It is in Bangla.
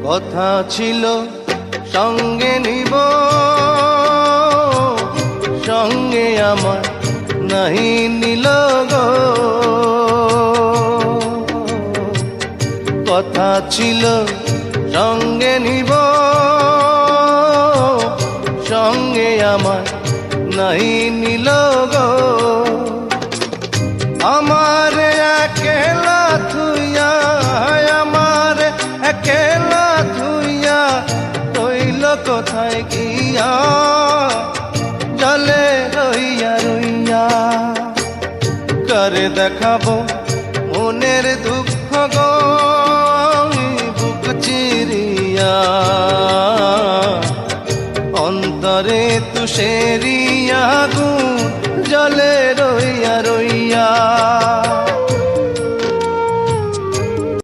কথা ছিল সঙ্গে নিব, সঙ্গে আমার নাহি নিল গো। কথা ছিল সঙ্গে নিব, সঙ্গে আমার নাহি নিল গো। আমার একেলা থুইয়া, আমার একেলা থুইয়া রইল কোথায় গিয়া, জলে রইয়া রইয়া। করে দেখাবো মনের দুঃখ গো বুক চিরিয়া, অন্তরে তুষের